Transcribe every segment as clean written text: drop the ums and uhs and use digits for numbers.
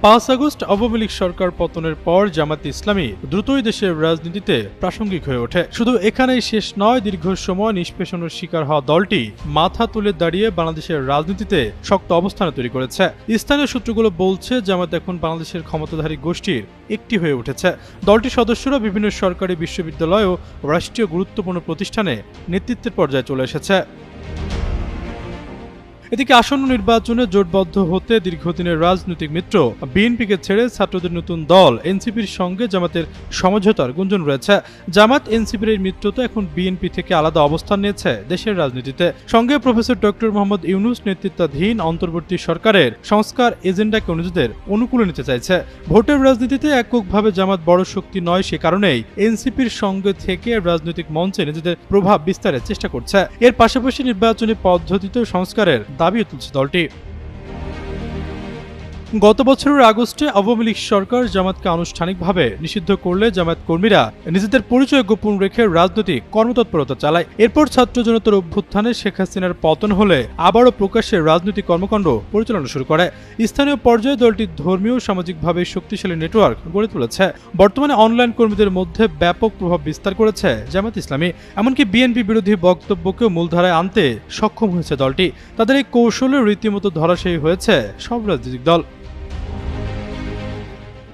5 August Awami League সরকার পতনের পর জামায়াতে ইসলামী দ্রুতই দেশের রাজনীতিতে প্রাসঙ্গিক হয়ে ওঠে। শুধু এখানেই শেষ নয়, দীর্ঘ সময় নিষ্পেষণের শিকার হওয়া দলটি মাথা তুলে দাঁড়িয়ে বাংলাদেশের রাজনীতিতে শক্ত অবস্থান তৈরি করেছে। স্থানীয় সূত্রগুলো বলছে, জামায়াত এখন বাংলাদেশের ক্ষমতাধারী গোষ্ঠীর একটি হয়ে উঠেছে। দলটির সদস্যরা বিভিন্ন সরকারি বিশ্ববিদ্যালয় ও রাষ্ট্রীয় গুরুত্বপূর্ণ প্রতিষ্ঠানে নেতৃত্বের পর্যায়ে চলে এসেছে। এদিকে আসন্ন নির্বাচনে জোটবদ্ধ হতে দীর্ঘদিনের রাজনৈতিক মিত্র বিএনপিকে ছেড়ে ছাত্রদের নতুন দল এনসিপির সঙ্গে জামাতের সমঝোতার গুঞ্জন রয়েছে। জামাত এনসিপির এই মিত্রতা এখন বিএনপি থেকে আলাদা অবস্থান নিয়েছে দেশের রাজনীতিতে। সঙ্গে প্রফেসর ডক্টর মোহাম্মদ ইউনূস নেতৃত্বাধীন অন্তর্বর্তী সরকারের সংস্কার এজেন্ডাকে নিজেদের অনুকূলে নিতে চাইছে। ভোটের রাজনীতিতে এককভাবে জামাত বড় শক্তি নয়, সে কারণেই এনসিপির সঙ্গে থেকে রাজনৈতিক মঞ্চে নিজেদের প্রভাব বিস্তারের চেষ্টা করছে। এর পাশাপাশি নির্বাচনী পদ্ধতিতে সংস্কারের দাবি তুলছে দলটি। গত বছরের আগস্টে আওয়ামী লীগ সরকার জামাতকে আনুষ্ঠানিকভাবে নিষিদ্ধ করলে জামায়াত কর্মীরা নিজেদের পরিচয় গোপন রেখে রাজনৈতিক কর্মতৎপরতা চালায়। এরপর ছাত্র জনতার অভ্যুত্থানে শেখ হাসিনার পতন হলে আবারও প্রকাশ্যে রাজনৈতিক কর্মকাণ্ড পরিচালনা শুরু করে। স্থানীয় পর্যায়ে দলটি ধর্মীয় ও সামাজিকভাবে শক্তিশালী নেটওয়ার্ক গড়ে তুলেছে। বর্তমানে অনলাইন কর্মীদের মধ্যে ব্যাপক প্রভাব বিস্তার করেছে জামায়াত ইসলামী। এমনকি বিএনপি বিরোধী বক্তব্যকেও মূলধারায় আনতে সক্ষম হয়েছে দলটি। তাদের এই কৌশলে রীতিমতো ধরাশায়ী হয়েছে সব রাজনৈতিক দল।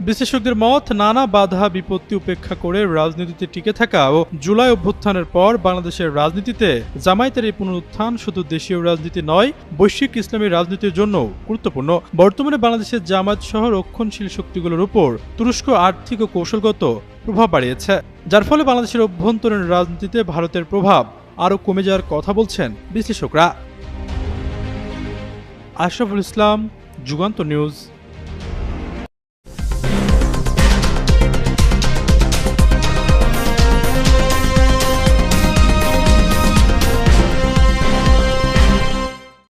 বিশ্লেষকদের মত, নানা বাধা বিপত্তি উপেক্ষা করে রাজনীতিতে টিকে থাকা ও জুলাই অভ্যুত্থানের পর বাংলাদেশের রাজনীতিতে জামায়াতের এই পুনরুত্থান শুধু দেশীয় রাজনীতি নয়, বৈশ্বিক ইসলামী রাজনীতির জন্য গুরুত্বপূর্ণ। বর্তমানে বাংলাদেশের জামায়াত সহ রক্ষণশীল শক্তিগুলোর উপর তুরস্ক আর্থিক ও কৌশলগত প্রভাব বাড়িয়েছে, যার ফলে বাংলাদেশের অভ্যন্তরীণ রাজনীতিতে ভারতের প্রভাব আরও কমে যাওয়ার কথা বলছেন বিশ্লেষকরা। আশরাফুল ইসলাম, যুগান্তর নিউজ।